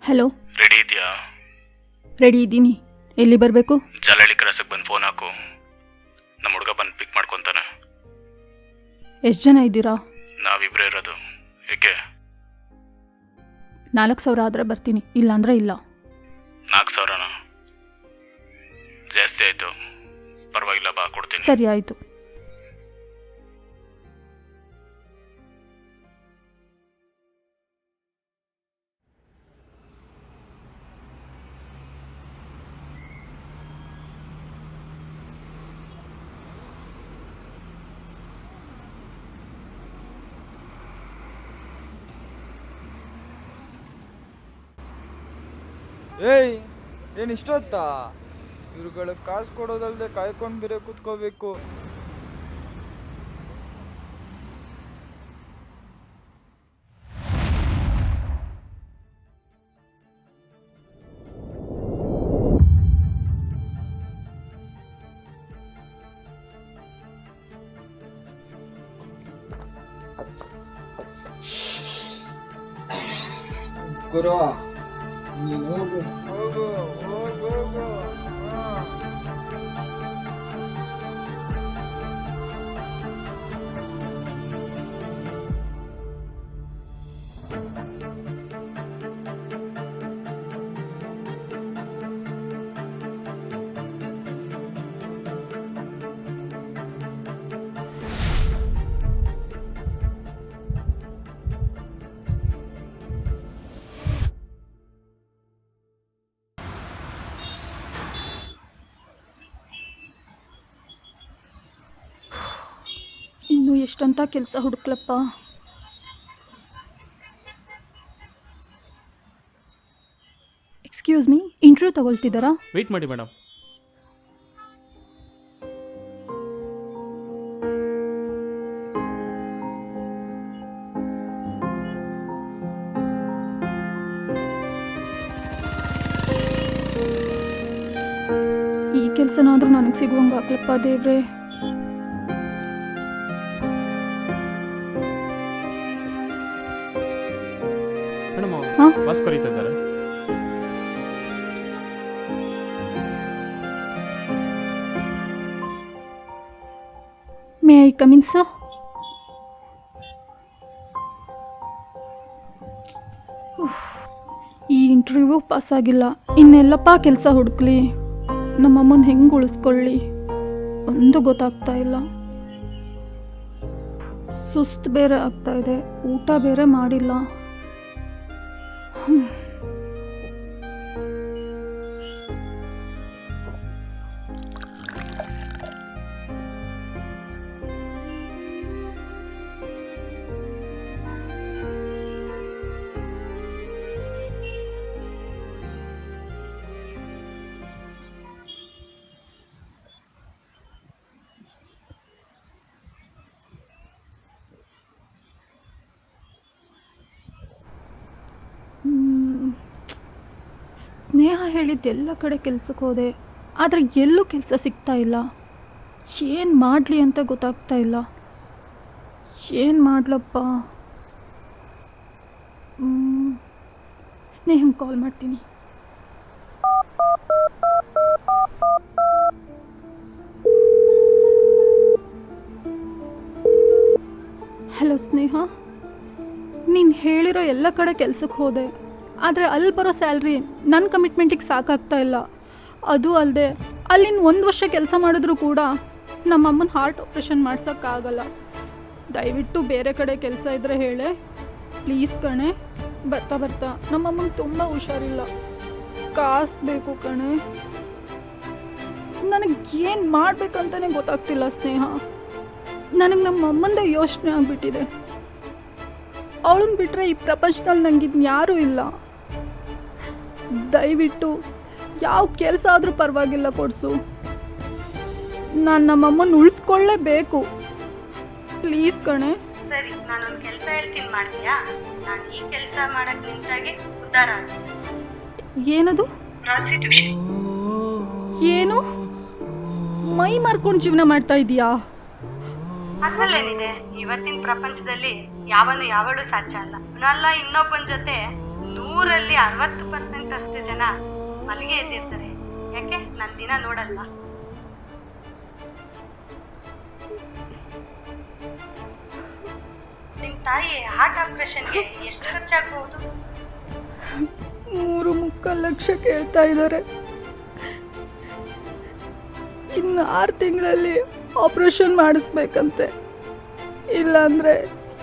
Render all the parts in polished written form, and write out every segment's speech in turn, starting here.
Hello, ready ಇದೆಯಾ? Ready ಇದ್ದೀನಿ. ಎಲ್ಲಿ ಬರಬೇಕು? ಜಾಲಹಳ್ಳಿ ಕ್ರಾಸಿಗೆ ಬಂದು ಫೋನ್ ಹಾಕು, ನಮ್ಮ ಹುಡುಗ ಬಂದು ಪಿಕ್ ಮಾಡ್ಕೊತಾನೆ. ಎಷ್ಟು ಜನ ಇದ್ದೀರಾ? ನಾವಿಬ್ಬರೇ ಇರೋದು. ಏಕೆ? 4,000 ಆದರೆ ಬರ್ತೀನಿ, ಇಲ್ಲಾಂದರೆ ಇಲ್ಲ. 4,000ನಾ? ಜಾಸ್ತಿ ಆಯಿತು. ಪರವಾಗಿಲ್ಲ, ಬಾ, ಕೊಡ್ತೀನಿ. ಸರಿ, ಆಯಿತು. ಏಯ್, ಏನು ಇಷ್ಟೊತ್ತಾ? ಇವ್ರುಗಳು ಕಾಸು ಕೊಡೋದಲ್ದೆ ಕಾಯ್ಕೊಂಡು ಬೇರೆ ಕೂತ್ಕೋಬೇಕು. ಗುರು, ನೀನು ಹೋಗು. ಹೋಗು ಹೋಗು ಹೋಗು. ಇನ್ನು ಎಷ್ಟಂತ ಕೆಲಸ ಹುಡುಕ್ಲಪ್ಪ. ಎಕ್ಸ್ಕ್ಯೂಸ್ ಮೀ, ಇಂಟರ್ವ್ಯೂ ತಗೊಳ್ತಿದ್ದಾರಾ? ವೆಯ್ಟ್ ಮಾಡಿ ಮೇಡಮ್. ಈ ಕೆಲಸನಾದರೂ ನನಗೆ ಸಿಗುವಂಗೆ ಆಗ್ಲಪ್ಪ ದೇವ್ರೆ. ಮೇಡಮ್, ಹಾಂ, ಬಾಸ್ ಕರೀತಾ ಇದ್ದಾರೆ. May I come in sir? ಈ ಇಂಟರ್ವ್ಯೂ ಪಾಸ್ ಆಗಿಲ್ಲ, ಇನ್ನೆಲ್ಲಪ್ಪ ಕೆಲಸ ಹುಡುಕ್ಲಿ. ನಮ್ಮಮ್ಮನ ಹೆಂಗೆ ಉಳಿಸ್ಕೊಳ್ಳಿ ಒಂದು ಗೊತ್ತಾಗ್ತಾ ಇಲ್ಲ. ಸುಸ್ತು ಬೇರೆ ಆಗ್ತಾ ಇದೆ, ಊಟ ಬೇರೆ ಮಾಡಿಲ್ಲ. ಸ್ನೇಹ ಹೇಳಿದ್ದು ಎಲ್ಲ ಕಡೆ ಕೆಲ್ಸಕ್ಕೆ ಹೋದೆ, ಆದರೆ ಎಲ್ಲೂ ಕೆಲಸ ಸಿಗ್ತಾ ಇಲ್ಲ. ಏನು ಮಾಡಲಿ ಅಂತ ಗೊತ್ತಾಗ್ತಾ ಇಲ್ಲ. ಏನು ಮಾಡಲಪ್ಪ? ಸ್ನೇಹಂಗೆ ಕಾಲ್ ಮಾಡ್ತೀನಿ. ಹಲೋ ಸ್ನೇಹ, ನೀನು ಹೇಳಿರೋ ಎಲ್ಲ ಕಡೆ ಕೆಲ್ಸಕ್ಕೆ ಹೋದೆ, ಆದರೆ ಅಲ್ಲಿ ಬರೋ ಸ್ಯಾಲ್ರಿ ನನ್ನ ಕಮಿಟ್ಮೆಂಟಿಗೆ ಸಾಕಾಗ್ತಾ ಇಲ್ಲ. ಅದು ಅಲ್ಲದೆ ಅಲ್ಲಿನ 1 ವರ್ಷ ಕೆಲಸ ಮಾಡಿದ್ರೂ ಕೂಡ ನಮ್ಮಮ್ಮನ ಹಾರ್ಟ್ ಆಪ್ರೇಷನ್ ಮಾಡ್ಸೋಕ್ಕಾಗಲ್ಲ. ದಯವಿಟ್ಟು ಬೇರೆ ಕಡೆ ಕೆಲಸ ಇದ್ದರೆ ಹೇಳೆ ಪ್ಲೀಸ್ ಕಣೆ. ಬರ್ತಾ ಬರ್ತಾ ನಮ್ಮಮ್ಮಂಗೆ ತುಂಬ ಹುಷಾರಿಲ್ಲ, ಕಾಸು ಬೇಕು ಕಣೆ. ನನಗೆ ಏನು ಮಾಡಬೇಕಂತಲೇ ಗೊತ್ತಾಗ್ತಿಲ್ಲ ಸ್ನೇಹ. ನನಗೆ ನಮ್ಮಮ್ಮಂದೇ ಯೋಚನೆ ಆಗಿಬಿಟ್ಟಿದೆ. ಅವಳನ್ನ ಬಿಟ್ಟರೆ ಈ ಪ್ರಪಂಚದಲ್ಲಿ ನನಗಿದ್ದು ಯಾರೂ ಇಲ್ಲ. ದಯವಿಟ್ಟು ಯಾವ ಕೆಲಸ ಆದರೂ ಪರವಾಗಿಲ್ಲ ಕೊಡಿಸು. ನಾನು ನಮ್ಮಮ್ಮನ ಉಳಿಸ್ಕೊಳ್ಳೇಬೇಕು, ಪ್ಲೀಸ್ ಕಣೆ. ಸರಿ, ನಾನೊಂದು ಕೆಲಸ ಹೇಳ್ತೀನಿ, ಮಾಡ್ತೀಯಾ? ನಾನು ಈ ಕೆಲಸ ಮಾಡಕ್ಕೆ ನಿಂತಾಗೆ ಉದ್ಧಾರ. ಏನದು? ಪ್ರಾಸ್ಟಿಟ್ಯೂಷನ್. ಏನು ಮೈ ಮಾರ್ಕೊಂಡು ಜೀವನ ಮಾಡ್ತಾ ಇದೀಯಾ? ಅದರಲ್ಲೇನಿದೆ, ಇವತ್ತಿನ ಪ್ರಪಂಚದಲ್ಲಿ ಯಾವನು ಯಾವಳು ಸಾಧ್ಯ ಅಲ್ಲ. ಅವನಲ್ಲ ಇನ್ನೊಬ್ಬನ ಜೊತೆ ಊರಲ್ಲಿ 60% ಅಷ್ಟು ಜನ ಮಲ್ಲಿಗೆ ಎದ್ದಿರ್ತಾರೆ. ಯಾಕೆ ನನ್ನ ದಿನ ನೋಡಲ್ವಾ? ನಿಮ್ಮ ತಾಯಿ ಹಾರ್ಟ್ ಆಪರೇಷನ್ಗೆ ಎಷ್ಟು ಖರ್ಚಾಗಬಹುದು? 3.25 ಲಕ್ಷ ಕೇಳ್ತಾ ಇದ್ದಾರೆ. ಇನ್ನು 6 ತಿಂಗಳಲ್ಲಿ ಆಪ್ರೇಷನ್ ಮಾಡಿಸ್ಬೇಕಂತೆ, ಇಲ್ಲಾಂದರೆ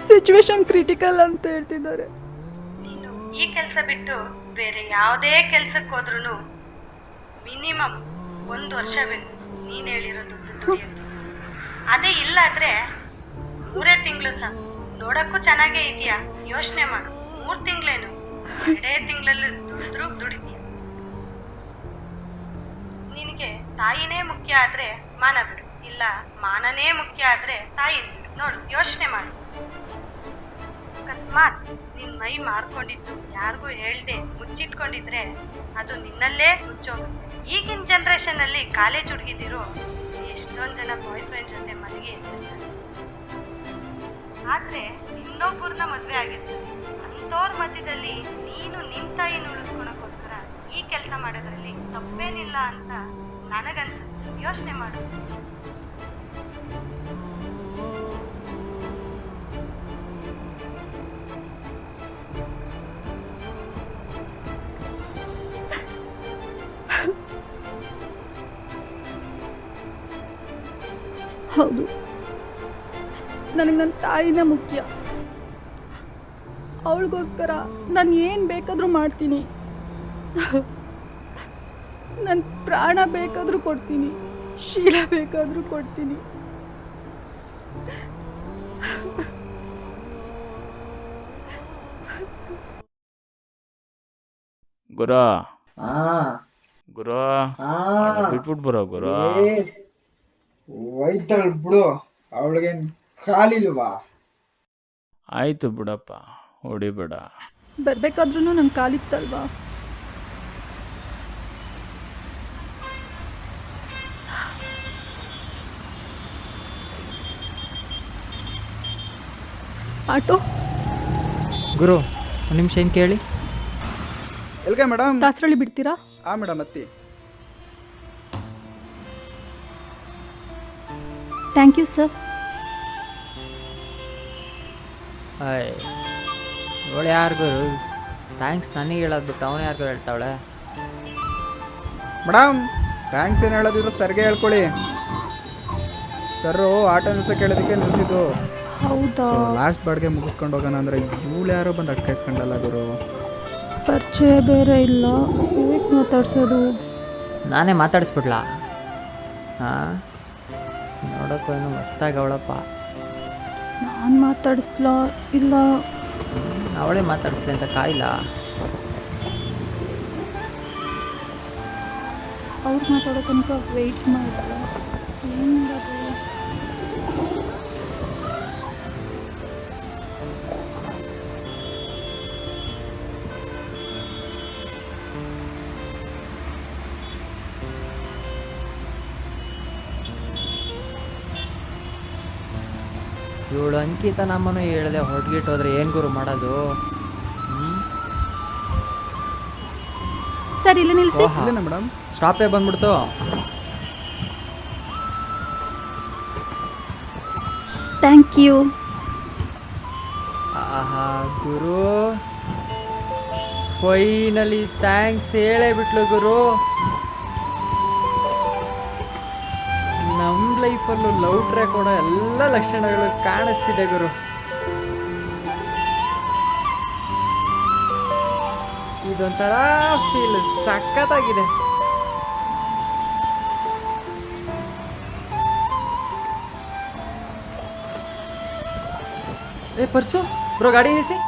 ಸಿಚುವೇಶನ್ ಕ್ರಿಟಿಕಲ್ ಅಂತ ಹೇಳ್ತಿದ್ದಾರೆ. ನೀನು ಈ ಕೆಲಸ ಬಿಟ್ಟು ಬೇರೆ ಯಾವುದೇ ಕೆಲಸಕ್ಕೆ ಹೋದ್ರೂ ಮಿನಿಮಮ್ 1 ವರ್ಷ ಬೇಕು ನೀನು ಹೇಳಿರೋ ದುಡ್ಡು ದುಡಿಯೋದು. ಅದೇ ಇಲ್ಲಾದರೆ 3 ತಿಂಗಳು ಸಾಕು. ನೋಡೋಕ್ಕೂ ಚೆನ್ನಾಗೇ ಇದೆಯಾ, ಯೋಚನೆ ಮಾಡು. 3 ತಿಂಗಳೇನು, 2 ತಿಂಗಳಲ್ಲಿ ದುಡಿತೀಯ. ನಿನಗೆ ತಾಯಿನೇ ಮುಖ್ಯ ಆದರೆ ಮಾನ ಬಿಡು, ಇಲ್ಲ ಮಾನನೇ ಮುಖ್ಯ ಆದರೆ ತಾಯಿ ಬಿಡು. ನೋಡು, ಯೋಚನೆ ಮಾಡು. ಅಕಸ್ಮಾತ್ ನಿನ್ನ ಮೈ ಮಾರ್ಕೊಂಡಿದ್ದು ಯಾರಿಗೂ ಹೇಳ್ದೆ ಮುಚ್ಚಿಟ್ಕೊಂಡಿದ್ರೆ ಅದು ನಿನ್ನಲ್ಲೇ ಮುಚ್ಚೋಗುತ್ತೆ. ಈಗಿನ ಜನ್ರೇಷನಲ್ಲಿ ಕಾಲೇಜ್ ಹುಡುಗಿದಿರು ಎಷ್ಟೊಂದು ಜನ ಬಾಯ್ ಫ್ರೆಂಡ್ ಜೊತೆ ಮನೆಗೆ ಇರ್ತಿರ್ತಾರೆ. ಆದರೆ ಇನ್ನೊಬ್ಬರನ್ನ ಮದುವೆ ಆಗಿರ್ತಾರೆ. ಅಂಥವ್ರ ಮಧ್ಯದಲ್ಲಿ ನೀನು ನಿಮ್ಮ ತಾಯಿನ ಉಳಿಸ್ಕೊಳಕ್ಕೋಸ್ಕರ ಈ ಕೆಲಸ ಮಾಡೋದ್ರಲ್ಲಿ ತಪ್ಪೇನಿಲ್ಲ ಅಂತ ನನಗನ್ಸುತ್ತೆ. ಯೋಚನೆ ಮಾಡು. ಹೌದು, ನನಗೆ ನನ್ನ ತಾಯಿನೇ ಮುಖ್ಯ. ಅವಳಿಗೋಸ್ಕರ ನಾನು ಏನು ಬೇಕಾದರೂ ಮಾಡ್ತೀನಿ. ನನ್ನ ಪ್ರಾಣ ಬೇಕಾದರೂ ಕೊಡ್ತೀನಿ, ಶೀಲ ಬೇಕಾದರೂ ಕೊಡ್ತೀನಿ. ಗುರು ಆ ಗುರು ಆ ಬಿಟ್ಬಿಟ್ಟು ಬರೋ ಗುರು. ಒಯ್ತಾಳ ಬಿಡು, ಅವಳಿಗೆ ಕಾಲಿಲ್ವಾ? ಆಯ್ತು ಬಿಡಪ್ಪ, ಹೊಡಿಬೇಡ. ಬರಬೇಕಾದ್ರೂ ನನ್ನ ಕಾಲಿತ್ತಲ್ವಾ? ಆಟೋ ಗುರು ಒಂದು ನಿಮಿಷ ಏನು ಕೇಳಿ. ಎಲ್ಗೆ ಮೇಡಮ್? ದಾಸರಳ್ಳಿ ಬಿಡ್ತೀರಾ? ಹಾಂ ಮೇಡಮ್, ಅತ್ತಿ. Thank you sir. ಅಯ್ಯ ಇವಳು ಯಾರು ಗುರು? ಥ್ಯಾಂಕ್ಸ್ ನನಗೆ ಹೇಳೋದು ಬಿಟ್ಟು ಅವನು ಯಾರಿಗೂ ಹೇಳ್ತಾವಳೆ. ಮೇಡಮ್, ಥ್ಯಾಂಕ್ಸ್ ಏನು ಹೇಳೋದಿದ್ರು ಸರ್ಗೆ ಹೇಳ್ಕೊಳ್ಳಿ. Sir auto ನಿಲ್ಸಕ್ಕೆ ಹೇಳಿದಕ್ಕೆ ನಿಲ್ಸಿದ್ದು. ಹೌದಾ? ಲಾಸ್ಟ್ ಬಾಡ್ಗೆ ಮುಗಿಸ್ಕೊಂಡು ಹೋಗೋಣ ಅಂದರೆ ಇವಳು ಯಾರೋ ಬಂದು ಅಟ್ಕಾಯಿಸ್ಕೊಂಡಲ್ಲ ಗುರು. ಪರಿಚಯ ಬೇರೆ ಇಲ್ಲ, ಹೇಗೆ ಮಾತಾಡ್ಸೋದು? ನಾನೇ ಮಾತಾಡಿಸ್ಬಿಡ್ಲಾ? ಹಾಂ, ನೋಡೋಕ್ಕೂ ಏನು ಮಸ್ತಾಗಿ ಅವಳಪ್ಪ. ನಾನು ಮಾತಾಡಿಸ್ಲಾ ಇಲ್ಲ ಅವಳೇ ಮಾತಾಡಿಸ್ಲಿ ಅಂತ ಕಾಯಿಲ್ಲ. ಅವ್ರು ಮಾತಾಡೋ ತನಕ ವೆಯ್ಟ್ ಮಾಡಲ್ಲ. ಹೆಂಗದು? ಇವಳು ಅಂಕಿತ ನಮ್ಮನ್ನು ಹೇಳ್ದೆ ಹೊಡ್ಗಿಟ್ಟೋದ್ರೆ ಏನು ಗುರು ಮಾಡೋದು? ಸರ್, ಇಲ್ಲಿ ನಿಲ್ಲಿಸಿ. ಇಲ್ಲೇನಾ ಮೇಡಮ್? ಸ್ಟಾಪೇ ಬಂದ್ಬಿಡ್ತು. Thank you. ಆಹಾ ಗುರು, ಫೈನಲಿ ಥ್ಯಾಂಕ್ಸ್ ಹೇಳೇ ಬಿಟ್ಲು ಗುರು. ನಮ್ಮ ಲೈಫಲ್ಲೂ ಲವ್ ಟ್ರ್ಯಾಕ್ ಕೊಡೋ ಎಲ್ಲ ಲಕ್ಷಣಗಳು ಕಾಣಿಸ್ತಿದೆ ಗುರು. ಇದೊಂಥರ ಫೀಲ್ ಸಖತ್ತಾಗಿದೆ. ಏ ಪರ್ಸು ಬ್ರೋ, ಗಾಡಿ ನಿಲ್ಲಿಸಿ.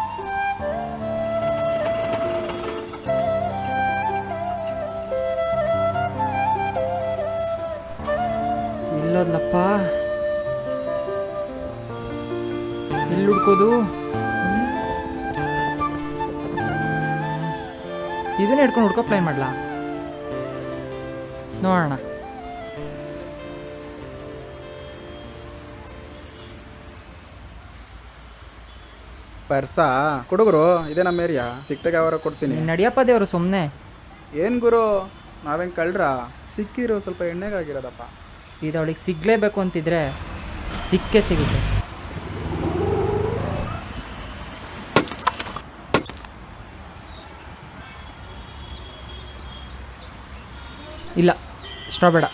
ಇಲ್ಲೋದ್ಲಪ್ಪ, ಎಲ್ಲಿ ಹುಡ್ಕೋದು? ಇದನ್ನ ಹಿಡ್ಕೊಂಡು ಹುಡ್ಕೋ ಪ್ಲಾನ್ ಮಾಡ್ಲಾ? ನೋಡೋಣ. ಪರ್ಸಾ ಕೊಡುಗರು ಇದೇ ನಮ್ಮ ಏರಿಯಾ ಸಿಕ್ತಾಗ ಅವರ ಕೊಡ್ತೀನಿ. ನಡಿಯಪ್ಪ ದೇವರು ಸುಮ್ಮನೆ. ಏನು ಗುರು ನಾವೇನು ಕಳ್ರ ಸಿಕ್ಕಿರೋ ಸ್ವಲ್ಪ ಎಣ್ಣೆಗಾಗಿರೋದಪ್ಪ. ಇದು ಅವಳಿಗೆ ಸಿಗಲೇಬೇಕು ಅಂತಿದ್ರೆ ಸಿಕ್ಕೇ ಸಿಗುತ್ತೆ. ಇಲ್ಲ ಸ್ಟ್ರಾ ಬೇಡ,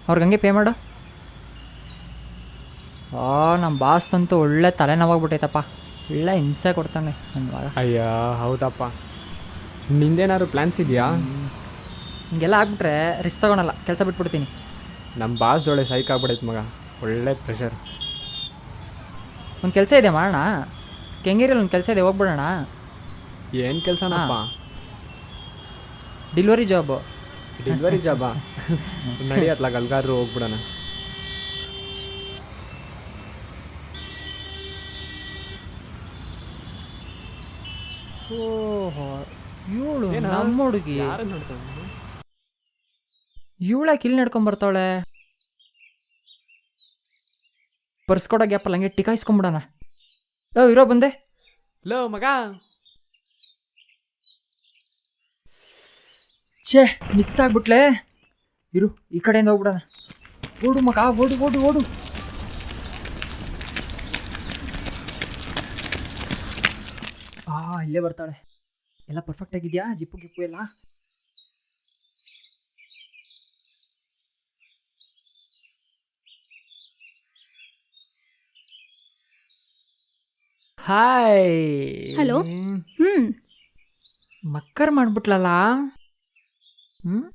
ಅವ್ರಿಗೆ ಹಂಗೆ ಪೇ ಮಾಡು. ನಮ್ಮ ಬಾಸ್ ಅಂತೂ ಒಳ್ಳೆ ತಲೆನೋವಾಗ್ಬಿಟ್ಟೈತಪ್ಪ, ಒಳ್ಳೆ ಹಿಂಸೆ ಕೊಡ್ತಾನೆ ನನ್ನ ಮಗ. ಅಯ್ಯ ಹೌದಪ್ಪ. ನಿಂದೇನಾದ್ರು ಪ್ಲ್ಯಾನ್ಸ್ ಇದೆಯಾ? ಹಿಂಗೆಲ್ಲ ಆಗ್ಬಿಟ್ರೆ ರಿಸ್ಕ್ ತಗೊಳಲ್ಲ, ಕೆಲಸ ಬಿಟ್ಬಿಡ್ತೀನಿ. ನಮ್ಮ ಬಾಸ್ದೊಳೆ ಸೈಕ್ ಆಗ್ಬಿಡೈತೆ ಮಗ, ಒಳ್ಳೆ ಪ್ರೆಷರ್. ಒಂದು ಕೆಲಸ ಇದೆ ಮಾಡೋಣ, ಕೆಂಗೇರಿಯಲ್ಲಿ ಒಂದು ಕೆಲಸ ಇದೆ, ಹೋಗ್ಬಿಡೋಣ. ಏನು ಕೆಲಸನಪ್ಪ? Delivery job. ಡೆಲಿವರಿ ಜಾಬಾ? ನಡಿ ಅತ್ಲಾಗ ಅಲ್ಗಾದ್ರೂ ಹೋಗ್ಬಿಡೋಣ. ಓಹೋ, ಇವಳು ನಮ್ಮ ಹುಡುಗಿ. ಯಾರು ನೋಡ್ತಾವೆ? ಇವಳಕ್ಕೆ ಇಲ್ಲಿ ನಡ್ಕೊಂಬರ್ತಾವಳೆ. ಪರ್ಸ್ ಕೊಡೋ ಗ್ಯಾಪಲ್ಲಿ ಹಂಗೆ ಟಿಕಾಯಿಸ್ಕೊಂಬಿಡೋಣ. ಇರೋ ಬಂದೆ. ಲೋ ಮಗ, ಛೇ ಮಿಸ್ ಆಗ್ಬಿಟ್ಲೆ. ಇರು ಈ ಕಡೆಯಿಂದ ಹೋಗ್ಬಿಡೋಣ. ಓಡು ಮಗ, ಓಡು ಓಡು ಓಡು. ಇಲ್ಲೇ ಬರ್ತಾಳೆ. ಎಲ್ಲ ಪರ್ಫೆಕ್ಟ್ ಆಗಿದೆಯಾ? ಜಿಪ್ಪು ಗಿಪ್ಪು ಎಲ್ಲ? ಹಾಯ್. Hello. ಮಕ್ಕರ್ ಮಾಡ್ಬಿಟ್ಲಲ್ಲ.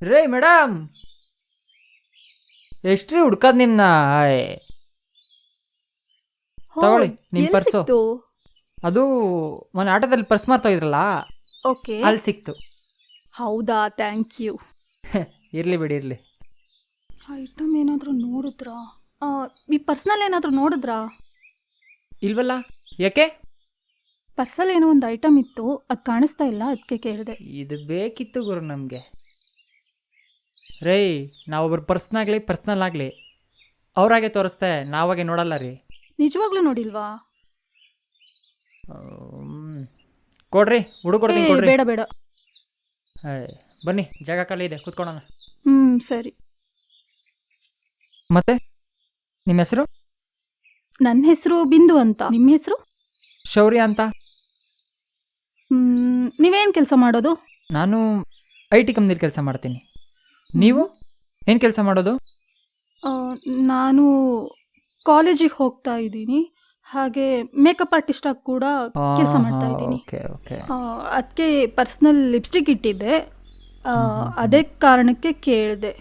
ರೇ ಮೇಡಮ್, ಎಷ್ಟ್ರಿ ಹುಡ್ಕದ್ ನಿಮ್ನ? ತಗೊಳ್ಳಿ ನಿಮ್ ಎಲ್ಲಿ ಪರ್ಸು. ಸಿಕ್ತು? ಅದು ಒಂದು ಆಟೋದಲ್ಲಿ ಪರ್ಸ್ ಮಾರ್ತಾ ಇದ್ರಲ್ಲ, ಓಕೆ, ಅಲ್ಲಿ ಸಿಕ್ತು. ಹೌದಾ, ಥ್ಯಾಂಕ್ ಯು. ಇರ್ಲಿ ಬಿಡಿ, ಇರ್ಲಿ. ಐಟಮ್ ಏನಾದರೂ ನೋಡಿದ್ರಾ? ಈ ಪರ್ಸ್ನಲ್ಲಿ ಏನಾದರೂ ನೋಡಿದ್ರಾ? ಇಲ್ವಲ್ಲ, ಯಾಕೆ? ಪರ್ಸಲ್ಲಿ ಏನೋ ಒಂದು ಐಟಮ್ ಇತ್ತು, ಅದು ಕಾಣಿಸ್ತಾ ಇಲ್ಲ, ಅದಕ್ಕೆ ಕೇಳಿದೆ. ಇದು ಬೇಕಿತ್ತು ಗುರು ನಮಗೆ. ರೇ, ನಾವೊಬ್ರು ಪರ್ಸ್ನಲ್ ಆಗಲಿ ಅವ್ರಾಗೆ ತೋರಿಸ್ತೆ, ನಾವಾಗೆ ನೋಡಲ್ಲ ರೀ. ನಿಜವಾಗ್ಲೂ ನೋಡಿಲ್ವಾ? ಕೊಡ್ರಿ, ಹುಡುಕೊಡ್ತೀನಿ ಕೊಡ್ರಿ. ಬೇಡ ಬೇಡ, ಬನ್ನಿ, ಜಾಗ ಖಾಲಿ ಇದೆ, ಕೂತ್ಕೊಳ್ಳೋಣ. ಸರಿ. ಮತ್ತೆ ನಿಮ್ಮ ಹೆಸರು? ನನ್ನ ಹೆಸರು ಬಿಂದು ಅಂತ. ನಿಮ್ಮ ಹೆಸರು? ಶೌರ್ಯ ಅಂತ. ನೀವೇನು ಕೆಲಸ ಮಾಡೋದು? ನಾನು IT ಕಂಪ್ನಿಲಿ ಕೆಲಸ ಮಾಡ್ತೀನಿ. ನೀವು ಏನು ಕೆಲಸ ಮಾಡೋದು? ನಾನು ಕಾಲೇಜಿಗೆ ಹೋಗ್ತಾ ಇದ್ದೀನಿ, ಹಾಗೆ ಮೇಕಪ್ ಆರ್ಟಿಸ್ಟಾಗಿ ಕೂಡ ಕೆಲಸ ಮಾಡ್ತಾ ಇದ್ದೀನಿ. Okay okay. ಅದಕ್ಕೆ ಪರ್ಸ್ನಲ್ ಲಿಪ್ಸ್ಟಿಕ್ ಇಟ್ಟಿದ್ದೆ, ಅದೇ ಕಾರಣಕ್ಕೆ ಕೇಳಿದೆ.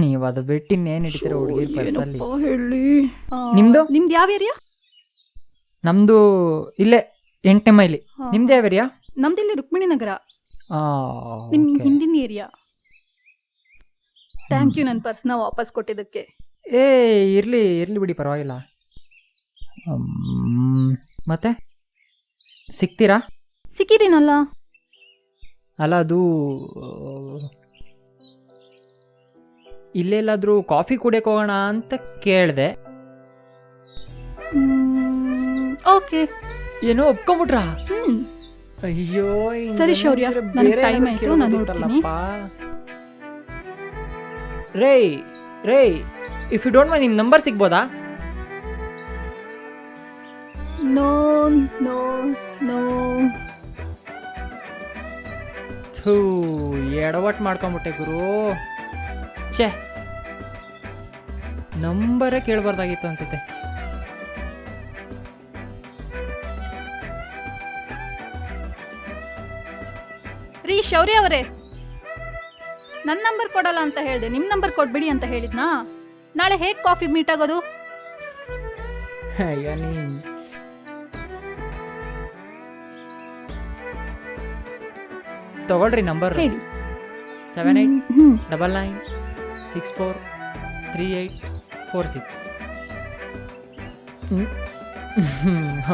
ನೀವು ಅದು ಬಿಟ್ಟು ಇನ್ನೇನು ಇಡ್ತೀರ ಹುಡುಗಿ ಪರ್ಸಲ್ಲಿ? ಹೇಳಿ. ನಿಮ್ದು ಯಾವ ಏರಿಯಾ? ನಮ್ಮದು ಇಲ್ಲೇ 8ನೇ ಮೈಲಿ. ನಿಮ್ದು ಯಾವ ಏರಿಯಾ? ನಮ್ದಿಲ್ಲಿ ರುಕ್ಮಿಣಿ ನಗರ, ಹಿಂದಿನ ಏರಿಯಾ. ಥ್ಯಾಂಕ್ ಯು ನನ್ನ ಪರ್ಸ್ನ ವಾಪಸ್ ಕೊಟ್ಟಿದ್ದಕ್ಕೆ. ಇರಲಿ ಇರಲಿ ಬಿಡಿ, ಪರವಾಗಿಲ್ಲ. ಮತ್ತೆ ಸಿಗ್ತೀರಾ? ಸಿಕ್ಕಿದ್ದೀನಲ್ಲ. ಅಲ್ಲ, ಅದು ಇಲ್ಲೆಲ್ಲಾದರೂ ಕಾಫಿ ಕುಡಿಯೋಕೆ ಹೋಗೋಣ ಅಂತ ಕೇಳಿದೆ. ಓಕೆ. ಏನೋ ಒಪ್ಕೊಂಬಿಟ್ರಾ? ಅಯ್ಯೋ, ಸರಿ ಶೌರ್ಯ, ನನಗೆ ಟೈಮ್ ಆಯಿತು, ನಾನು ನೋಡ್ತೀನಿ. ರೇ, ಇಫ್ ಯು ಡೋಂಟ್ ಮೈಂಡ್ ನಿಮ್ಮ ನಂಬರ್ ಸಿಗ್ಬೋದಾ? No no no. ಥೂ, ಎಡವಟ್ ಮಾಡ್ಕೊಂಬಿಟ್ಟೆ ಗುರು. ಛೇ, ನಂಬರೇ ಕೇಳಬಾರ್ದಾಗಿತ್ತು ಅನ್ಸುತ್ತೆ. ರೀ ಶೌರ್ಯ ಅವರೇ, ನನ್ನ ನಂಬರ್ ಕೊಡಲ್ಲ ಅಂತ ಹೇಳಿದೆ, ನಿಮ್ಮ ನಂಬರ್ ಕೊಡ್ಬಿಡಿ ಅಂತ ಹೇಳಿದ್ನಾ? ನಾಳೆ ಹೇಗೆ ಕಾಫಿ ಮೀಟ್ ಆಗೋದು? ಅಯ್ಯೋ ನೀನು. ತಗೊಳ್ರಿ ನಂಬರ್. ಹೇಳಿ. 7899643846.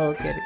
ಓಕೆ ರೀ.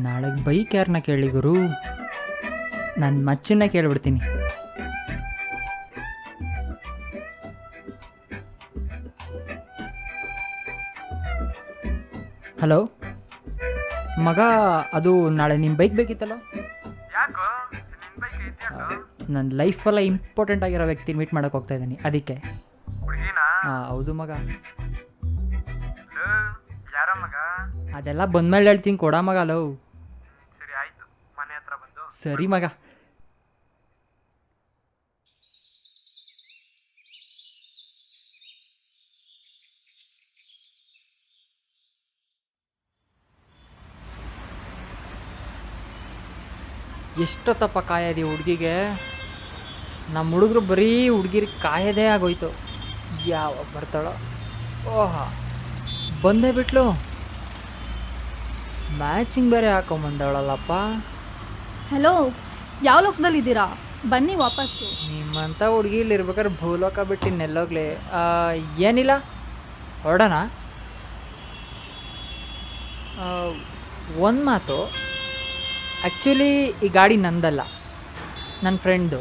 ನಾಳೆಗೆ ಬೈಕ್ ಯಾರನ್ನ ಕೇಳಿ ಗುರು? ನಾನು ಮಚ್ಚನ್ನ ಕೇಳ್ಬಿಡ್ತೀನಿ. ಹಲೋ ಮಗ, ಅದು ನಾಳೆ ನಿಮ್ಮ ಬೈಕ್ ಬೇಕಿತ್ತಲ್ಲ? ನನ್ನ ಲೈಫಲ್ಲ ಇಂಪಾರ್ಟೆಂಟ್ ಆಗಿರೋ ವ್ಯಕ್ತಿ ಮೀಟ್ ಮಾಡೋಕೆ ಹೋಗ್ತಾ ಇದ್ದೀನಿ, ಅದಕ್ಕೆ. ಹಾಂ ಹೌದು ಮಗ. ಅದೆಲ್ಲ ಬಂದ್ಮೇಲೆ ಹೇಳ್ತೀನಿ, ಕೊಡ ಮಗ. ಲವ್ ಸರಿ ಮಗ. ಎಷ್ಟೊತ್ತಪ್ಪ ಕಾಯೋದಿ ಹುಡುಗಿಗೆ? ನಮ್ಮ ಹುಡುಗರು ಬರೀ ಹುಡುಗಿರಿಗೆ ಕಾಯೋದೇ ಆಗೋಯ್ತು. ಯಾವಾಗ ಬರ್ತಾಳೋ? ಓಹ ಬಂದೇ ಬಿಟ್ಲು. ಮ್ಯಾಚಿಂಗ್ ಬೇರೆ ಹಾಕೊಂಬಂದವಳಲ್ಲಪ್ಪ. ಹಲೋ, ಯಾವ ಲೋಕದಲ್ಲಿದ್ದೀರಾ? ಬನ್ನಿ ವಾಪಸ್ಸು. ನಿಮ್ಮಂಥ ಹುಡುಗಿ ಇಲ್ಲಿ ಇರ್ಬೇಕಾದ್ರೆ ಭೂಲೋಕ ಬಿಟ್ಟು ಇನ್ನೆಲ್ಲೋಗ್ಲಿ. ಏನಿಲ್ಲ, ಹೊರಡೋಣ. ಒಂದು ಮಾತು, ಆ್ಯಕ್ಚುಲಿ ಈ ಗಾಡಿ ನಂದಲ್ಲ, ನನ್ನ ಫ್ರೆಂಡು.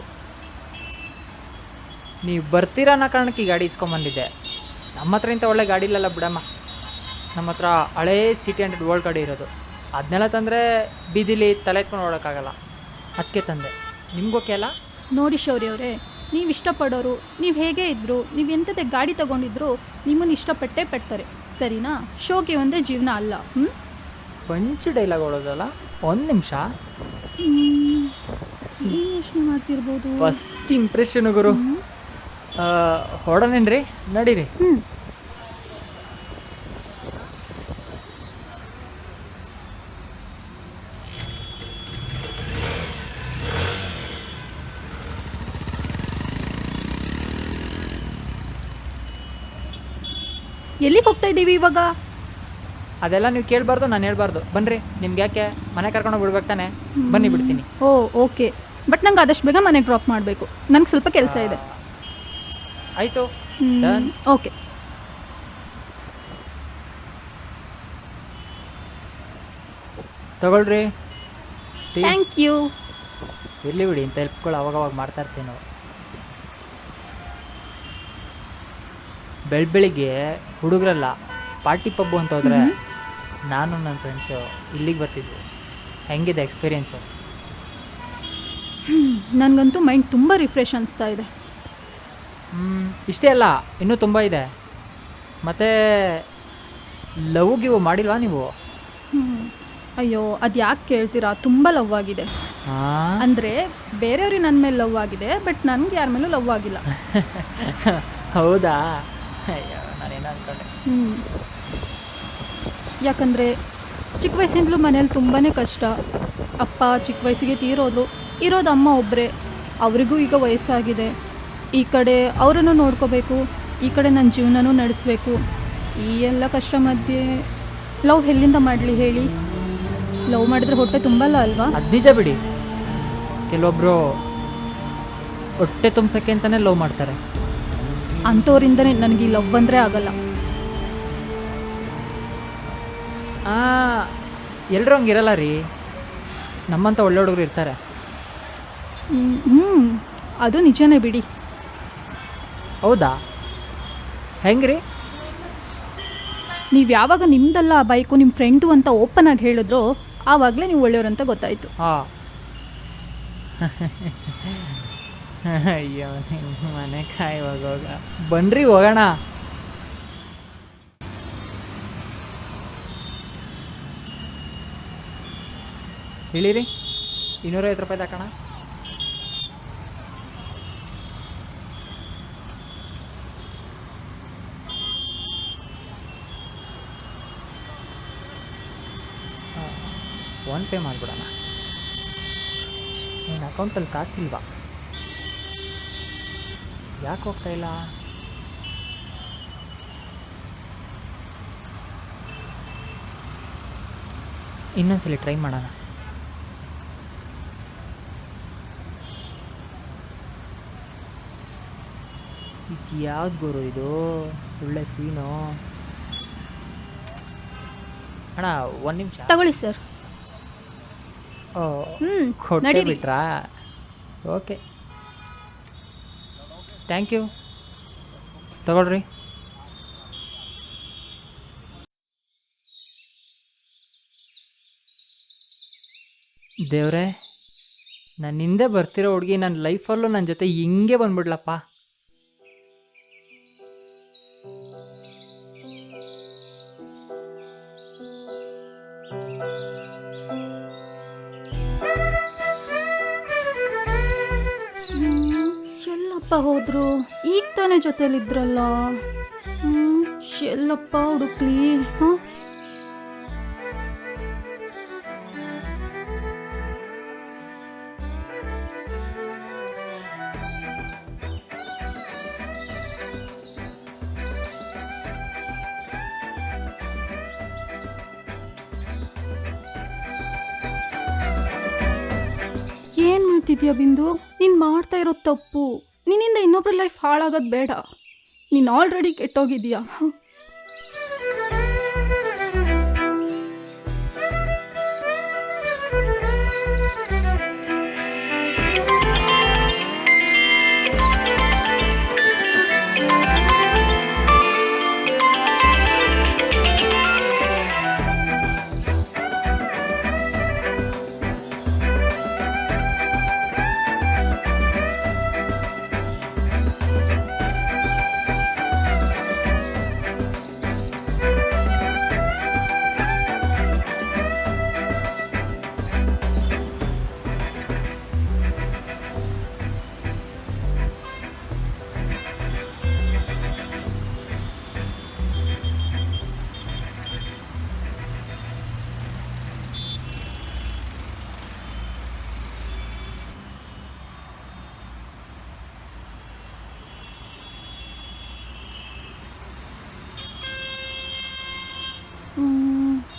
ನೀವು ಬರ್ತೀರಾ ಅನ್ನೋ ಕಾರಣಕ್ಕೆ ಈ ಗಾಡಿ ಇಸ್ಕೊಂಬಂದಿದ್ದೆ. ನಮ್ಮ ಹತ್ರ ಇಂಥ ಒಳ್ಳೆ ಗಾಡಿ ಇಲ್ಲಲ್ಲ ಬಿಡಮ್ಮ. ನಮ್ಮ ಹತ್ರ ಹಳೇ CT100 ಓಲ್ಡ್ ಗಾಡಿ ಇರೋದು. ಅದನ್ನೆಲ್ಲ ತಂದರೆ ಬೀದಿಲಿ ತಲೆ ಎತ್ಕೊಂಡು ಓಡೋಕ್ಕಾಗಲ್ಲ, ಅದಕ್ಕೆ ತಂದೆ. ನಿಮ್ಗೋಕೆ ಅಲ್ಲ? ನೋಡಿ ಶೌರ್ಯ ಅವರೇ, ನೀವು ಇಷ್ಟಪಡೋರು, ನೀವು ಹೇಗೆ ಇದ್ದರು, ನೀವು ಎಂಥದೇ ಗಾಡಿ ತೊಗೊಂಡಿದ್ರು ನಿಮ್ಮನ್ನು ಇಷ್ಟಪಟ್ಟೇ ಪಡ್ತಾರೆ, ಸರಿನಾ? ಶೋಗೆ ಒಂದೇ ಜೀವನ ಅಲ್ಲ. ಪಂಚ್ ಡೈಲಾಗ್ ಓಡೋದಲ್ಲ. ಒಂದು ನಿಮಿಷ, ಏನು ಯೋಚನೆ ಮಾಡ್ತಿರ್ಬೋದು? ಫಸ್ಟ್ ಇಂಪ್ರೆಷನ್ ಗುರು. ಹೊಡನೇನ್ರಿ, ನಡೀರಿ. ಎಲ್ಲಿಗೆ ಹೋಗ್ತಾ ಇದ್ದೀವಿ ಇವಾಗ? ಅದೆಲ್ಲ ನೀವು ಕೇಳಬಾರ್ದು, ನಾನು ಹೇಳ್ಬಾರ್ದು. ಬನ್ನಿರಿ, ನಿಮ್ಗೆ ಯಾಕೆ? ಮನೆ ಕರ್ಕೊಂಡು ಬಿಡ್ಬೇಕು ತಾನೆ? ಬನ್ನಿ, ಬಿಡ್ತೀನಿ. ಓ ಓಕೆ, ಬಟ್ ನಂಗೆ ಆದಷ್ಟು ಬೇಗ ಮನೆಗೆ ಡ್ರಾಪ್ ಮಾಡಬೇಕು, ನನಗೆ ಸ್ವಲ್ಪ ಕೆಲಸ ಇದೆ. ಆಯಿತು, ಓಕೆ. ತಗೊಳ್ರಿ. Thank you. ಇರಲಿ ಬಿಡಿ, ಇಂಥ ಹೆಲ್ಪ್ಗಳು ಅವಾಗವಾಗ ಮಾಡ್ತಾ ಇರ್ತೀವಿ ನಾವು. ಬೆಳಿಗ್ಗೆ ಹುಡುಗರಲ್ಲ, ಪಾರ್ಟಿ ಪಬ್ಬು ಅಂತ ಹೋದರೆ ನಾನು ನನ್ನ ಫ್ರೆಂಡ್ಸು ಇಲ್ಲಿಗೆ ಬರ್ತಿದ್ವಿ. ಹೆಂಗಿದೆ ಎಕ್ಸ್ಪೀರಿಯೆನ್ಸು? ನನಗಂತೂ ಮೈಂಡ್ ತುಂಬ ರಿಫ್ರೆಶ್ ಅನಿಸ್ತಾ ಇದೆ. ಇಷ್ಟೇ ಅಲ್ಲ, ಇನ್ನೂ ತುಂಬ ಇದೆ. ಮತ್ತು ಲವ್ ಗಿವ್ ಮಾಡಿಲ್ವಾ ನೀವು? ಅಯ್ಯೋ, ಅದು ಯಾಕೆ ಕೇಳ್ತೀರಾ? ತುಂಬ ಲವ್ ಆಗಿದೆ. ಅಂದರೆ ಬೇರೆಯವ್ರಿಗೆ ನನ್ನ ಮೇಲೆ ಲವ್ ಆಗಿದೆ, ಬಟ್ ನನಗೆ ಯಾರ ಮೇಲೂ ಲವ್ ಆಗಿಲ್ಲ. ಹೌದಾ? ಅಯ್ಯೋ, ನಾನೇನು ಅಂದ್ಕೊಂಡೆ. ಯಾಕಂದರೆ ಚಿಕ್ಕ ವಯಸ್ಸಿಂದಲೂ ಮನೇಲಿ ತುಂಬಾ ಕಷ್ಟ. ಅಪ್ಪ ಚಿಕ್ಕ ವಯಸ್ಸಿಗೆ ತೀರೋದ್ರು, ಇರೋದು ಅಮ್ಮ ಒಬ್ಬರೇ. ಅವರಿಗೂ ಈಗ ವಯಸ್ಸಾಗಿದೆ. ಈ ಕಡೆ ಅವರನ್ನು ನೋಡ್ಕೋಬೇಕು, ಈ ಕಡೆ ನನ್ನ ಜೀವನನೂ ನಡೆಸಬೇಕು. ಈ ಎಲ್ಲ ಕಷ್ಟ ಮಧ್ಯೆ ಲವ್ ಎಲ್ಲಿಂದ ಮಾಡಲಿ ಹೇಳಿ? ಲವ್ ಮಾಡಿದ್ರೆ ಹೊಟ್ಟೆ ತುಂಬಲ್ಲ ಅಲ್ವಾ? ಅದು ನಿಜ ಬಿಡಿ. ಕೆಲವೊಬ್ಬರು ಹೊಟ್ಟೆ ತುಂಬಿಸೋಕ್ಕೆ ಅಂತಲೇ ಲವ್ ಮಾಡ್ತಾರೆ. ಅಂಥವ್ರಿಂದನೇ ನನಗೆ ಈ ಲವ್ ಅಂದರೆ ಆಗಲ್ಲ. ಎಲ್ಲರೂ ಹಂಗಿರಲ್ಲ ರೀ, ನಮ್ಮಂಥ ಒಳ್ಳೆ ಹುಡುಗರು ಇರ್ತಾರೆ. ಅದು ನಿಜನೇ ಬಿಡಿ. ಹೌದಾ? ಹೆಂಗ್ರಿ? ನೀವು ಯಾವಾಗ ನಿಮ್ದಲ್ಲ ಆ ಬೈಕು ನಿಮ್ಮ ಫ್ರೆಂಡು ಅಂತ ಓಪನ್ ಆಗಿ ಹೇಳಿದ್ರು, ಆವಾಗಲೇ ನೀವು ಒಳ್ಳೆಯವ್ರಂತ ಗೊತ್ತಾಯಿತು. ಹಾಂ. ಅಯ್ಯೋ, ನಿಮ್ಮ ಮನೆ ಕಾಯುವಾಗ ಬನ್ನಿರಿ ಹೋಗೋಣ. ಹೇಳಿರಿ, 250 ರೂಪಾಯಿ ತಗೋಣ. ಫೋನ್ಪೇ ಮಾಡಿಬಿಡೋಣ. ನನ್ನ ಅಕೌಂಟಲ್ಲಿ ಕಾಸಿಲ್ವಾ? ಯಾಕೆ ಹೋಗ್ತಾ ಇಲ್ಲ? ಇನ್ನೊಂದ್ಸಲಿ ಟ್ರೈ ಮಾಡೋಣ. ಇದು ಯಾವ್ದು ಗುರು ಇದು? ಒಳ್ಳೆ ಸೀನು. ಅಣ್ಣ, 1 ನಿಮಿಷ ತಗೊಳ್ಳಿ ಸರ್. ಓ ಕೊಟ್ಟೆ ನಡೀರಿ. ಬಿಟ್ರಾ? Okay, thank you. ತಗೊಳ್ರಿ. ದೇವ್ರೆ, ನನ್ನ ಹಿಂದೆ ಬರ್ತಿರೋ ಹುಡುಗಿ ನನ್ನ ಲೈಫಲ್ಲೂ ನನ್ನ ಜೊತೆ ಹಿಂಗೆ ಬಂದ್ಬಿಡ್ಲಪ್ಪ. ಎಲ್ಲಪ್ಪ ಹೋದ್ರು? ಈಗ ತಾನೇ ಜೊತೆಲಿದ್ರಲ್ಲ. ಎಲ್ಲಪ್ಪ ಹುಡುಕ್ಲಿ? ಹಾಂ, ಏನು ಮಾಡ್ತಿದ್ಯಾ ಬಿಂದು? ನೀನು ಮಾಡ್ತಾ ಇರೋ ತಪ್ಪು. ನಿನ್ನಿಂದ ಇನ್ನೊಬ್ರ ಲೈಫ್ ಹಾಳಾಗೋದು ಬೇಡ. ನೀನು ಆಲ್ರೆಡಿ ಕೆಟ್ಟೋಗಿದ್ಯಾ.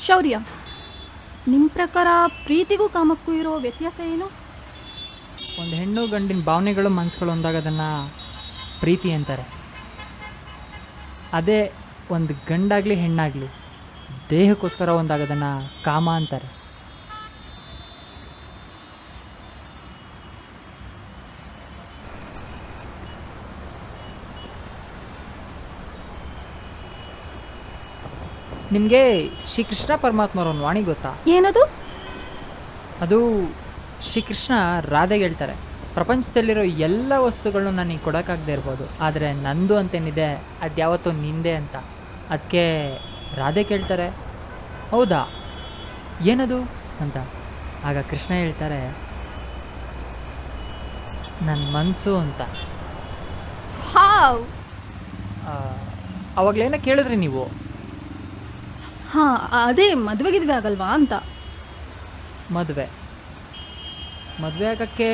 ಶೌರ್ಯ, ನಿಮ್ಮ ಪ್ರಕಾರ ಪ್ರೀತಿಗೂ ಕಾಮಕ್ಕೂ ಇರೋ ವ್ಯತ್ಯಾಸ ಏನು? ಒಂದು ಹೆಣ್ಣು ಗಂಡಿನ ಭಾವನೆಗಳು ಮನಸ್ಸುಗಳು ಒಂದಾಗ ಅದನ್ನು ಪ್ರೀತಿ ಅಂತಾರೆ. ಅದೇ ಒಂದು ಗಂಡಾಗಲಿ ಹೆಣ್ಣಾಗಲಿ ದೇಹಕ್ಕೋಸ್ಕರ ಒಂದಾಗೋದನ್ನು ಕಾಮ ಅಂತಾರೆ. ನಿಮಗೆ ಶ್ರೀಕೃಷ್ಣ ಪರಮಾತ್ಮರ ಒಂದು ವಾಣಿ ಗೊತ್ತಾ? ಏನದು? ಅದು ಶ್ರೀಕೃಷ್ಣ ರಾಧೆಗೆ ಹೇಳ್ತಾರೆ, ಪ್ರಪಂಚದಲ್ಲಿರೋ ಎಲ್ಲ ವಸ್ತುಗಳನ್ನೂ ನನಗೆ ಕೊಡೋಕ್ಕಾಗದೇ ಇರ್ಬೋದು, ಆದರೆ ನಂದು ಅಂತೇನಿದೆ ಅದು ಯಾವತ್ತೂ ನಿಂದೆ ಅಂತ. ಅದಕ್ಕೆ ರಾಧೆ ಕೇಳ್ತಾರೆ, ಹೌದಾ ಏನದು ಅಂತ. ಆಗ ಕೃಷ್ಣ ಹೇಳ್ತಾರೆ, ನನ್ನ ಮನಸ್ಸು ಅಂತ. ಹಾವ್. ಅವಾಗಲೇನೋ ಕೇಳಿದ್ರಿ ನೀವು? ಹಾಂ, ಅದೇ ಮದುವೆಗಿದ್ವಿ ಆಗಲ್ವಾ ಅಂತ. ಮದುವೆ ಆಗೋಕ್ಕೆ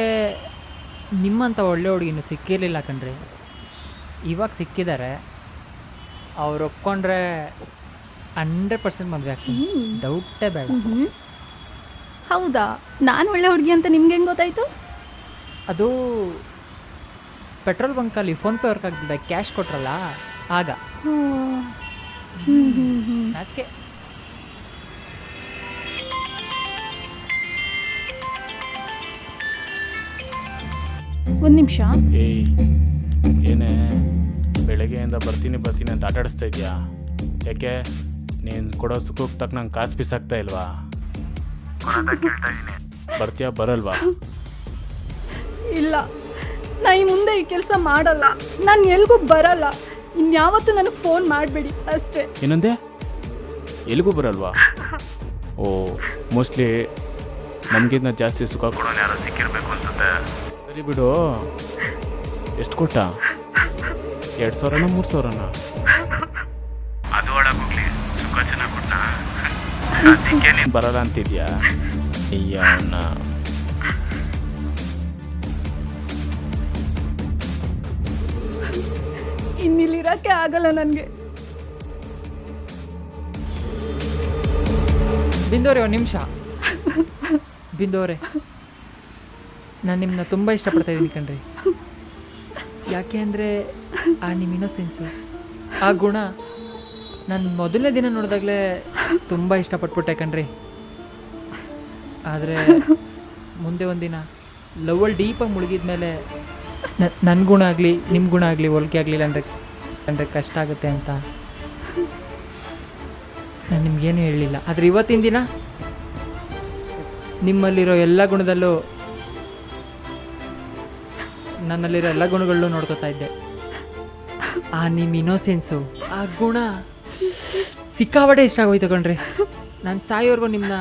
ನಿಮ್ಮಂಥ ಒಳ್ಳೆ ಹುಡುಗಿನೂ ಸಿಕ್ಕಿರಲಿಲ್ಲ ಕಣ್ರಿ. ಇವಾಗ ಸಿಕ್ಕಿದ್ದಾರೆ. ಅವ್ರು ಒಪ್ಕೊಂಡ್ರೆ 100% ಮದುವೆ ಆಗ್ತೀನಿ, ಡೌಟೇ ಬೇಡ. ಹೌದಾ? ನಾನು ಒಳ್ಳೆ ಹುಡುಗಿ ಅಂತ ನಿಮ್ಗೆ ಹೆಂಗೆ ಗೊತ್ತಾಯಿತು? ಅದು ಪೆಟ್ರೋಲ್ ಬಂಕಲ್ಲಿ ಫೋನ್ಪೇ ವರ್ಕ್ ಆಗ್ತಿದೆ, ಕ್ಯಾಶ್ ಕೊಟ್ರಲ್ಲ ಆಗ. ನಾಚಿಕೆ. ಒಂದು ನಿಮಿಷ. ಏಯ್, ಏನೇ ಬೆಳಗ್ಗೆಯಿಂದ ಬರ್ತೀನಿ ಅಂತ ಆಟಾಡಿಸ್ತಾ ಇದೆಯಾ? ಯಾಕೆ ನೀನು ಕೊಡೋ ಸುಖಕ್ಕೆ ತಕ್ಕ ನಂಗೆ ಕಾಸು ಬಿಸಾಕ್ತಾ ಇಲ್ವಾ? ಬರ್ತೀಯಾ ಬರಲ್ವಾ? ಇಲ್ಲ, ನಾ ಈ ಮುಂದೆ ಈ ಕೆಲಸ ಮಾಡಲ್ಲ. ನಾನು ಎಲ್ಗೂ ಬರಲ್ಲ. ಇನ್ಯಾವತ್ತೂ ನನಗೆ ಫೋನ್ ಮಾಡಬೇಡಿ ಅಷ್ಟೇ. ಏನಂದೆ? ಎಲ್ಲಿಗೂ ಬರಲ್ವಾ? ಓ, ಮೋಸ್ಟ್ಲಿ ನಮಗಿಂತ ಜಾಸ್ತಿ ಸುಖ ಕೊಡೋನು ಯಾರೋ ಸಿಕ್ಕಿರ್ಬೇಕು ಅನ್ಸುತ್ತೆ. ಸರಿ ಬಿಡು, ಎಷ್ಟು ಕೊಟ್ಟ? 2,000ನ 3,000ನ? ಅದು ಒಳಗೋಗ್ಲಿ, ಸುಖ ಚೆನ್ನಾಗಿ ಕೊಟ್ಟ. ಅದಕ್ಕೆ ನೀನು ಬರಲ್ಲ ಅಂತಿದ್ಯಾ? ಅಯ್ಯಣ್ಣ, ಇನ್ನಿಲ್ಲಿರೋಕ್ಕೆ ಆಗಲ್ಲ ನನಗೆ. ಬಿಂದೋರೆ, ಒಂದು ನಿಮಿಷ. ಬಿಂದೋರೆ, ನಾನು ನಿಮ್ಮನ್ನ ತುಂಬ ಇಷ್ಟಪಡ್ತಾ ಇದ್ದೀನಿ ಕಣ್ರಿ. ಯಾಕೆ ಅಂದರೆ ಆ ನಿಮ್ಮ ಇನ್ನೊಸೆನ್ಸು, ಆ ಗುಣ ನಾನು ಮೊದಲನೇ ದಿನ ನೋಡಿದಾಗಲೇ ತುಂಬ ಇಷ್ಟಪಟ್ಬಿಟ್ಟೆ ಕಣ್ರಿ. ಆದರೆ ಮುಂದೆ ಒಂದಿನ ಲವಲ್ಲಿ ಡೀಪಾಗಿ ಮುಳುಗಿದ ಮೇಲೆ ನನ್ನ ಗುಣ ಆಗಲಿ ನಿಮ್ಮ ಗುಣ ಆಗಲಿ ಹೋಲಿಕೆ ಆಗಲಿಲ್ಲ ಅಂದರೆ ಕಷ್ಟ ಆಗುತ್ತೆ ಅಂತ ನಾನು ನಿಮಗೇನು ಹೇಳಲಿಲ್ಲ. ಆದರೆ ಇವತ್ತಿನ ದಿನ ನಿಮ್ಮಲ್ಲಿರೋ ಎಲ್ಲ ಗುಣದಲ್ಲೂ ನನ್ನಲ್ಲಿರೋ ಎಲ್ಲ ಗುಣಗಳನ್ನೂ ನೋಡ್ಕೋತಾ ಇದ್ದೆ. ಆ ನಿಮ್ಮ ಇನ್ನೋಸೆನ್ಸು, ಆ ಗುಣ ಸಿಕ್ಕಾಬಟ್ಟೆ ಇಷ್ಟ ಆಗೋಯ್ತು ಕಣ್ರಿ. ನಾನು ಸಾಯೋರ್ಗು ನಿಮ್ಮನ್ನ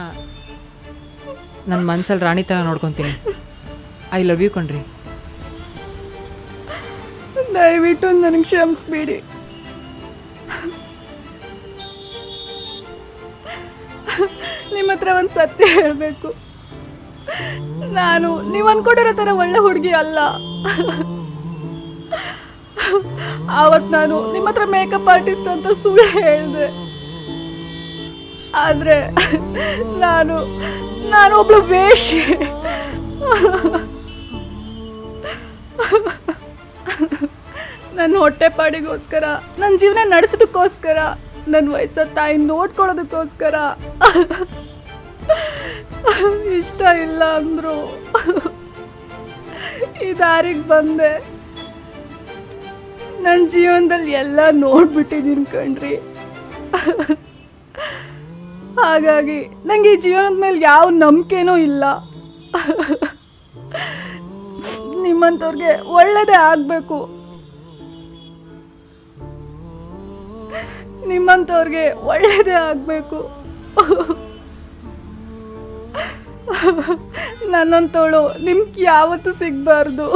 ನನ್ನ ಮನಸ್ಸಲ್ಲಿ ರಾಣಿ ಥರ ನೋಡ್ಕೊತೀನಿ. ಐ ಲವ್ ಯು ಕಣ್ರಿ. ದಯವಿಟ್ಟು ನನಗೆ ಕ್ಷಮಿಸ್ಬೇಡಿ. ನಿಮ್ಮ ಹತ್ರ ಒಂದು ಸತ್ಯ ಹೇಳಬೇಕು. ನಾನು ನೀವು ಅನ್ಕೊಂಡಿರೋ ಥರ ಒಳ್ಳೆ ಹುಡುಗಿ ಅಲ್ಲ. ಆವತ್ತು ನಾನು ನಿಮ್ಮ ಹತ್ರ ಮೇಕಪ್ ಆರ್ಟಿಸ್ಟ್ ಅಂತ ಸುಳ್ಳು ಹೇಳಿದೆ. ಆದರೆ ನಾನು ಒಬ್ಳು ವೇಶ್ಯೆ. ನನ್ನ ಹೊಟ್ಟೆಪಾಡಿಗೋಸ್ಕರ, ನನ್ನ ಜೀವನ ನಡೆಸೋದಕ್ಕೋಸ್ಕರ, ನನ್ನ ವಯಸ್ಸ ತಾಯಿ ನೋಡ್ಕೊಳ್ಳೋದಕ್ಕೋಸ್ಕರ ಇಷ್ಟ ಇಲ್ಲ ಅಂದರು ಈ ದಾರಿಗೆ ಬಂದೆ. ನನ್ನ ಜೀವನದಲ್ಲಿ ಎಲ್ಲ ನೋಡ್ಬಿಟ್ಟಿದ್ದೀನಿ ಕಣ್ರಿ. ಹಾಗಾಗಿ ನನಗೆ ಈ ಜೀವನದ ಮೇಲೆ ಯಾವ ನಂಬಿಕೆನೂ ಇಲ್ಲ. ನಿಮ್ಮಂಥವ್ರಿಗೆ ಒಳ್ಳೆಯದೇ ಆಗಬೇಕು. ನಿಮ್ಮಂಥವ್ರಿಗೆ ಒಳ್ಳೆಯದೇ ಆಗಬೇಕು. ನನ್ನಂತವಳು ನಿಮ್ಗೆ ಯಾವತ್ತೂ ಸಿಗಬಾರ್ದು.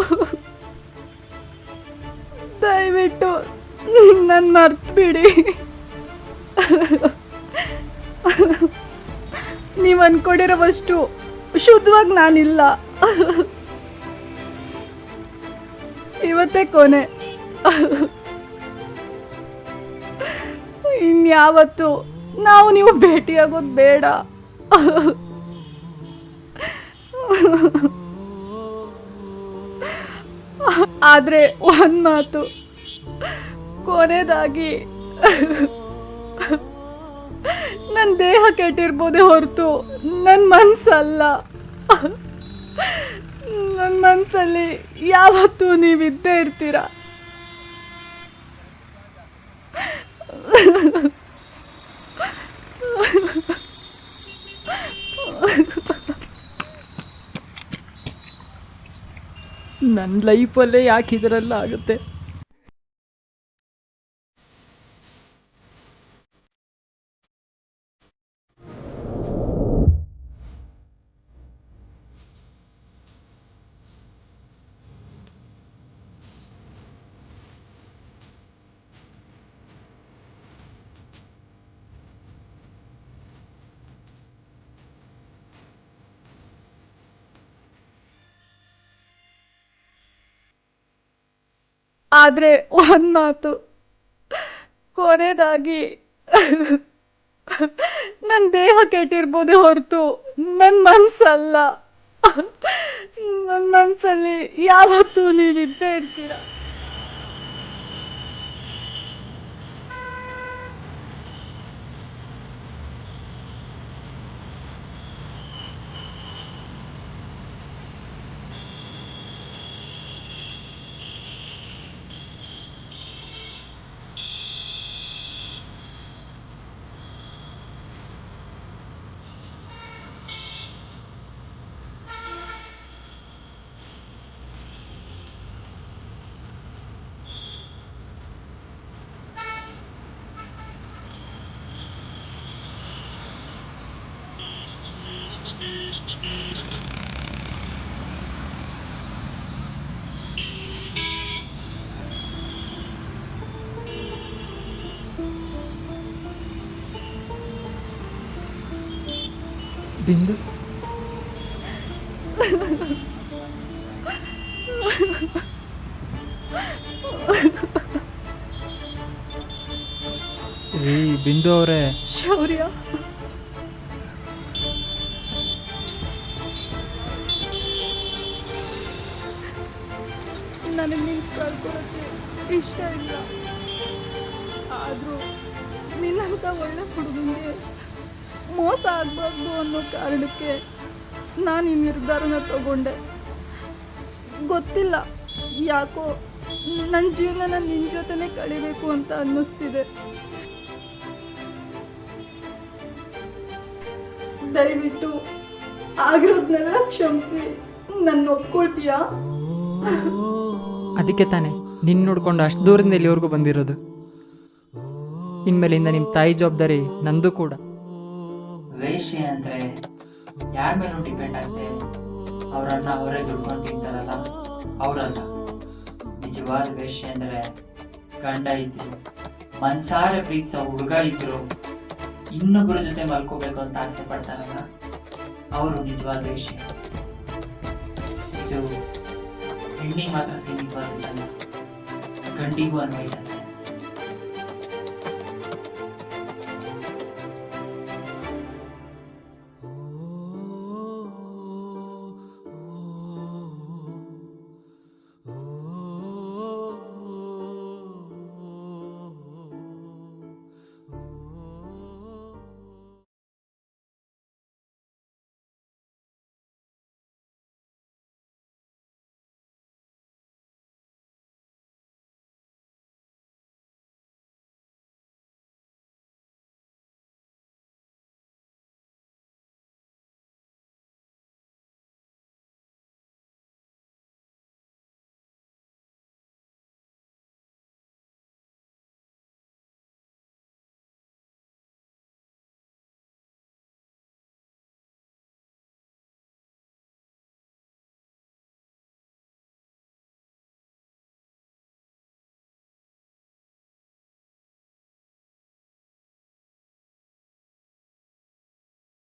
ದಯವಿಟ್ಟು ನನ್ನ ಮರ್ತ್ಬಿಡಿ. ನೀವು ಅನ್ಕೊಂಡಿರೋವಷ್ಟು ಶುದ್ಧವಾಗಿ ನಾನಿಲ್ಲ. ಇವತ್ತೇ ಕೊನೆ. ಇನ್ಯಾವತ್ತು ನಾವು ನೀವು ಭೇಟಿಯಾಗೋದು ಬೇಡ. ಆದರೆ ಒಂದು ಮಾತು, ಕೊನೆಯದಾಗಿ ನನ್ನ ದೇಹ ಕೆಟ್ಟಿರ್ಬೋದೇ ಹೊರತು ನನ್ನ ಮನಸ್ಸಲ್ಲ. ನನ್ನ ಮನಸ್ಸಲ್ಲಿ ಯಾವತ್ತೂ ನೀವಿದ್ದೇ ಇರ್ತೀರ. ನನ್ನ ಲೈಫಲ್ಲೇ ಯಾಕೆ ಇದರೆಲ್ಲ ಆಗುತ್ತೆ? ಆದರೆ ಒಂದು ಮಾತು, ಕೊನೆಯದಾಗಿ ನನ್ನ ದೇಹ ಕೆಟ್ಟಿರ್ಬೋದೇ ಹೊರತು ನನ್ನ ಮನಸ್ಸಲ್ಲ. ನನ್ನ ಮನಸ್ಸಲ್ಲಿ ಯಾವತ್ತೂ ನೀವಿದ್ದೇ ಇರ್ತೀರ. ಬಿಂದು, ರೀ ಬಿಂದು ಅವರೇ. ಶೌರ್ಯ, ನನಗೆ ನೀನು ಕಳ್ಕೊಳ್ಳೋಕ್ಕೆ ಇಷ್ಟ ಇಲ್ಲ. ಆದರೂ ನಿನ್ನಂಥ ಒಳ್ಳೆ ಹುಡುಗನಿಗೆ ಮೋಸ ಆಗಬಾರ್ದು ಅನ್ನೋ ಕಾರಣಕ್ಕೆ ನಾನು ಈ ನಿರ್ಧಾರನ ತಗೊಂಡೆ. ಗೊತ್ತಿಲ್ಲ ಯಾಕೋ ನನ್ನ ಜೀವನನ ನಿನ್ನ ಜೊತೆನೇ ಕಳಿಬೇಕು ಅಂತ ಅನ್ನಿಸ್ತಿದೆ. ದಯವಿಟ್ಟು ಆಗಿರೋದನ್ನೆಲ್ಲ ಕ್ಷಮಿಸಿ ನನ್ನ ಒಪ್ಕೊಳ್ತೀಯಾ? ಅದಕ್ಕೆ ತಾನೇ ನಿನ್ನ ನೋಡ್ಕೊಂಡು ಅಷ್ಟು ದೂರದಿಂದ ಇಲ್ಲಿವರೆಗೂ ಬಂದಿರೋದು. ಇನ್ಮೇಲಿಂದ ನಿಮ್ಮ ತಾಯಿ ಜವಾಬ್ದಾರಿ ನಂದು ಕೂಡ. ವೇಶ್ಯೆ ಅಂದರೆ ಯಾರ ಮೇಲೂ ಡಿಪೆಂಡ್ ಆಗ್ತದೆ. ಅವರನ್ನ ಅವರೇ ದುಡ್ಕೊಂಡು ತಿಂತಾರಲ್ಲ, ಅವರಲ್ಲ. ನಿಜವಾದ ವೇಶ್ಯೆ ಅಂದರೆ ಗಂಡ ಇದ್ರು, ಮನ್ಸಾರೆ ಪ್ರೀತಿಸೋ ಹುಡುಗ ಇದ್ರು, ಇನ್ನೊಬ್ಬರ ಜೊತೆ ಮಲ್ಕೋಬೇಕು ಅಂತ ಆಸೆ ಪಡ್ತಾರಲ್ಲ, ಅವರು ನಿಜವಾದ ವೇಶ್ಯೆ. ಇದು ಹೆಣ್ಣಿಗೆ ಮಾತ್ರ ಸೀಮಿತವಾದದ್ದಲ್ಲ, ಗಂಡಿಗೂ ಅನ್ವಯಿಸುತ್ತೆ.